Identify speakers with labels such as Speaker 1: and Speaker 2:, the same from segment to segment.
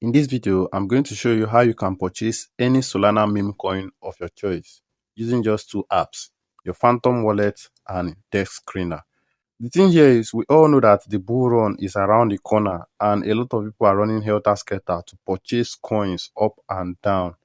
Speaker 1: In this video, I'm going to show you how you can purchase any Solana meme coin of your choice using just two apps, your Phantom wallet and DEX Screener. The thing here is we all know that the bull run is around the corner and a lot of people are running helter-skelter to purchase coins up and down.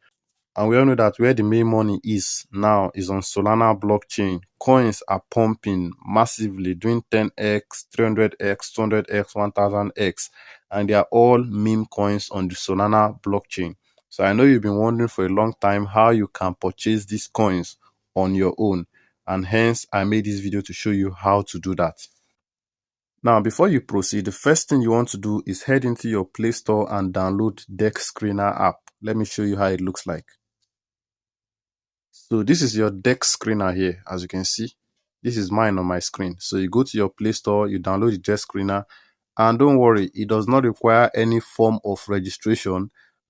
Speaker 1: And we all know that where the main money is now is on Solana blockchain. Coins are pumping massively, doing 10x, 300x, 200x, 1000x. And they are all meme coins on the Solana blockchain. So I know you've been wondering for a long time how you can purchase these coins on your own. And hence, I made this video to show you how to do that. Now, before you proceed, the first thing you want to do is head into your Play Store and download DEX Screener app. Let me show you how it looks like. So this is your DEX Screener here. As you can see, this is mine on my screen. So you go to your Play Store, you download the DEX Screener, and don't worry, it does not require any form of registration,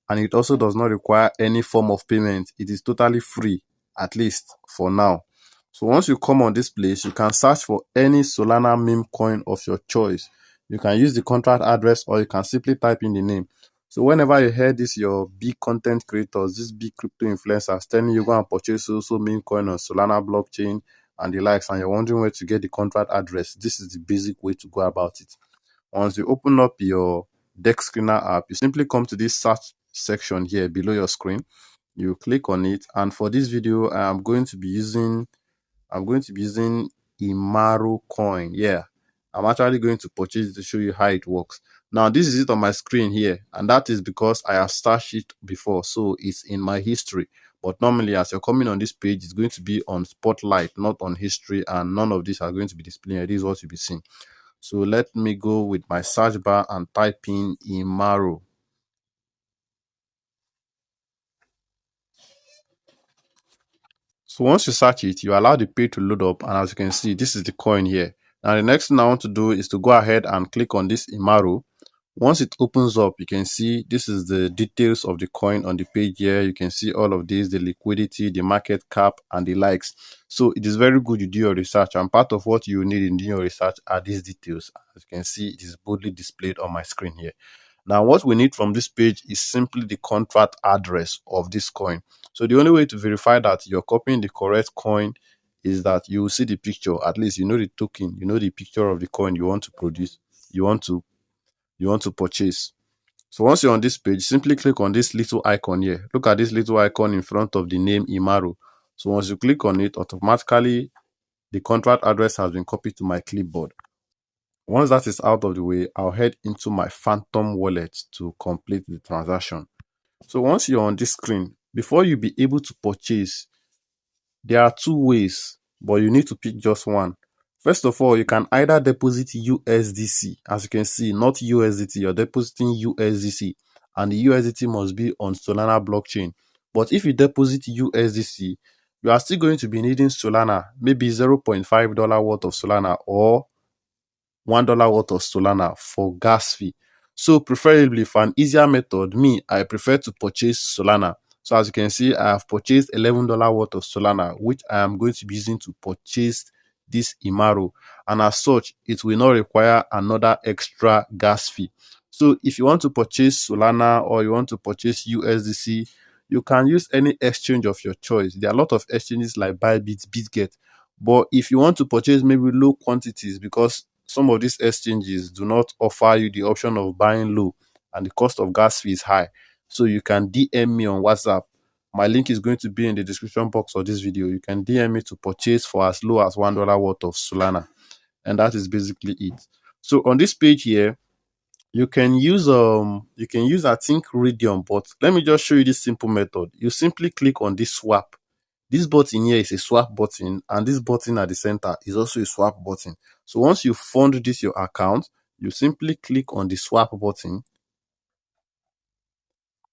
Speaker 1: and it also does not require any form of payment. It is totally free, at least for now. So once you come on this place, you can search for any Solana meme coin of your choice. You can use the contract address or you can simply type in the name. So whenever you hear this, your big content creators, these big crypto influencers telling you go and purchase also meme coin on Solana blockchain and the likes, and you're wondering where to get the contract address, this is the basic way to go about it. Once you open up your DEX Screener app, you simply come to this search section here below your screen. You click on it, and for this video, I'm going to be using Imaru coin. Yeah, I'm actually going to purchase it to show you how it works. Now, this is it on my screen here, and that is because I have stashed it before, so it's in my history. But normally, as you're coming on this page, it's going to be on Spotlight, not on history, and none of these are going to be displayed. This is what you'll be seeing. So let me go with my search bar and type in Imaru. So once you search it, you allow the page to load up, and as you can see, this is the coin here. Now the next thing I want to do is to go ahead and click on this Imaru. Once it opens up, you can see this is the details of the coin on the page here. You can see all of this, the liquidity, the market cap, and the likes. So it is very good you do your research, and part of what you need in doing your research are these details. As you can see, it is boldly displayed on my screen here. Now, what we need from this page is simply the contract address of this coin. So the only way to verify that you're copying the correct coin is that you will see the picture. At least you know the token, you know the picture of the coin you want to produce, you want to purchase. So once you're on this page, simply click on this little icon here. Look at this little icon in front of the name Imaru. So once you click on it, automatically the contract address has been copied to my clipboard. Once that is out of the way, I'll head into my Phantom wallet to complete the transaction. So once you're on this screen, before you be able to purchase, there are two ways, but you need to pick just one. First of all, you can either deposit USDC. As you can see, not USDT, you're depositing USDC, and the USDT must be on Solana blockchain. But if you deposit USDC, you are still going to be needing Solana, maybe $0.5 worth of Solana or $1 worth of Solana for gas fee. So preferably for an easier method, I prefer to purchase Solana. So as you can see, I have purchased $11 worth of Solana, which I am going to be using to purchase this Imaru. And as such, it will not require another extra gas fee. So if you want to purchase Solana or you want to purchase USDC, you can use any exchange of your choice. There are a lot of exchanges like Bybit, BitGet. But if you want to purchase maybe low quantities, because some of these exchanges do not offer you the option of buying low and the cost of gas fee is high, so you can DM me on WhatsApp. My link is going to be in the description box of this video. You can DM me to purchase for as low as $1 worth of Solana, and that is basically it. So on this page here, you can use I think Radium, but let me just show you this simple method. You simply click on this swap. This button here is a swap button, and this button at the center is also a swap button. So once you fund this your account, you simply click on the swap button,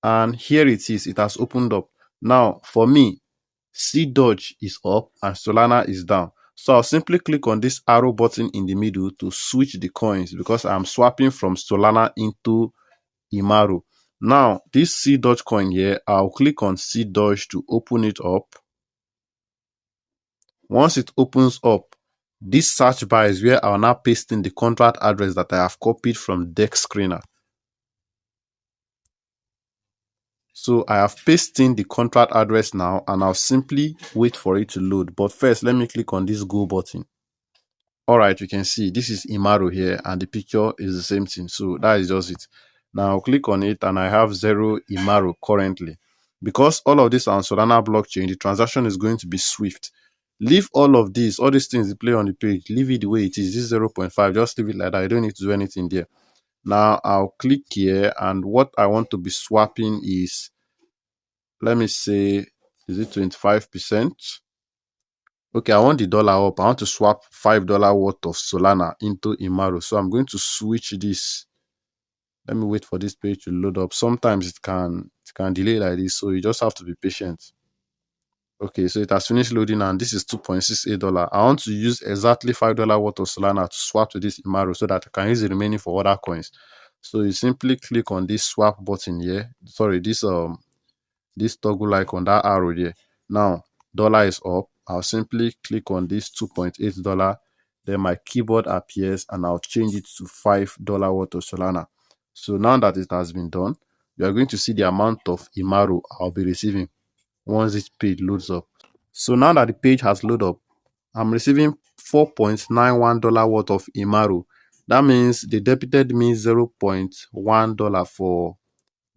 Speaker 1: and here it is. It has opened up. Now for me, Dodge is up and Solana is down. So I'll simply click on this arrow button in the middle to switch the coins because I'm swapping from Solana into Imaru. Now this Dodge coin here, I'll click on Dodge to open it up. Once it opens up, this search bar is where I'll now paste in the contract address that I have copied from DEX Screener. So I have pasted in the contract address now, and I'll simply wait for it to load. But first, let me click on this go button. All right, you can see this is Imaro here, and the picture is the same thing. So that is just it. Now I'll click on it, and I have 0 Imaro currently. Because all of this are on Solana blockchain, the transaction is going to be swift. Leave all of this, all these things you play on the page, leave it the way it is. This is 0.5, just leave it like that. You don't need to do anything there. Now I'll click here, and what I want to be swapping is, let me say, is it 25%? Okay, I want the dollar up. I want to swap $5 worth of Solana into Imaro. So I'm going to switch this. Let me wait for this page to load up. Sometimes it can delay like this, so you just have to be patient. Okay, so it has finished loading, and this is $2.68. I want to use exactly $5 worth of Solana to swap to this Imaro so that I can use the remaining for other coins. So you simply click on this swap button here. Sorry, this toggle icon, that arrow there. Now dollar is up. I'll simply click on this $2.8. Then my keyboard appears, and I'll change it to $5 worth of Solana. So now that it has been done, you are going to see the amount of Imaro I'll be receiving once this page loads up. So now that the page has loaded up, I'm receiving $4.91 worth of Imaro. That means they debited me $0.1 for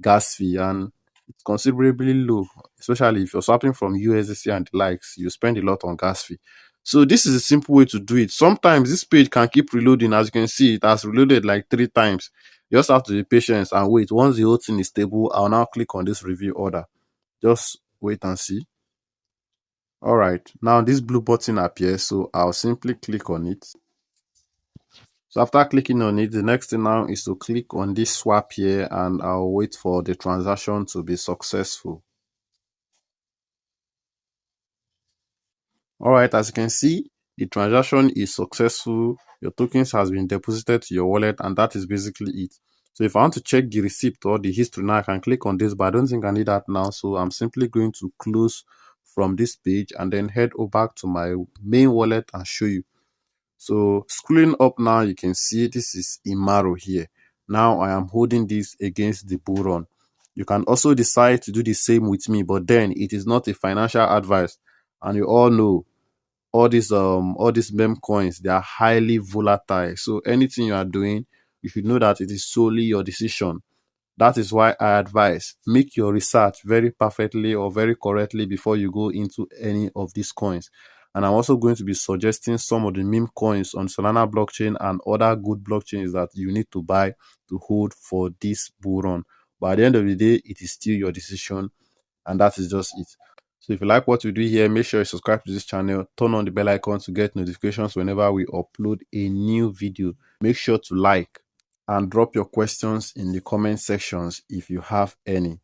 Speaker 1: gas fee, and it's considerably low, especially if you're swapping from USDC and the likes. You spend a lot on gas fee. So this is a simple way to do it. Sometimes this page can keep reloading. As you can see, it has reloaded like 3 times. You just have to be patient and wait. Once the whole thing is stable, I'll now click on this review order. Just wait and see. All right, now this blue button appears, so I'll simply click on it. So after clicking on it, the next thing now is to click on this swap here, and I'll wait for the transaction to be successful. All right, as you can see, the transaction is successful. Your tokens has been deposited to your wallet, and that is basically it. So if I want to check the receipt or the history now, I can click on this, but I don't think I need that now. So I'm simply going to close from this page and then head over to my main wallet and show you. So scrolling up now, you can see this is Imaro here. Now I am holding this against the bull run. You can also decide to do the same with me, but then it is not a financial advice. And you all know all these meme coins, they are highly volatile. So anything you are doing, you should know that it is solely your decision. That is why I advise, make your research very perfectly or very correctly before you go into any of these coins. And I'm also going to be suggesting some of the meme coins on Solana blockchain and other good blockchains that you need to buy to hold for this bull run. But at the end of the day, it is still your decision, and that is just it. So if you like what we do here, make sure you subscribe to this channel, turn on the bell icon to get notifications whenever we upload a new video. Make sure to like and drop your questions in the comment sections if you have any.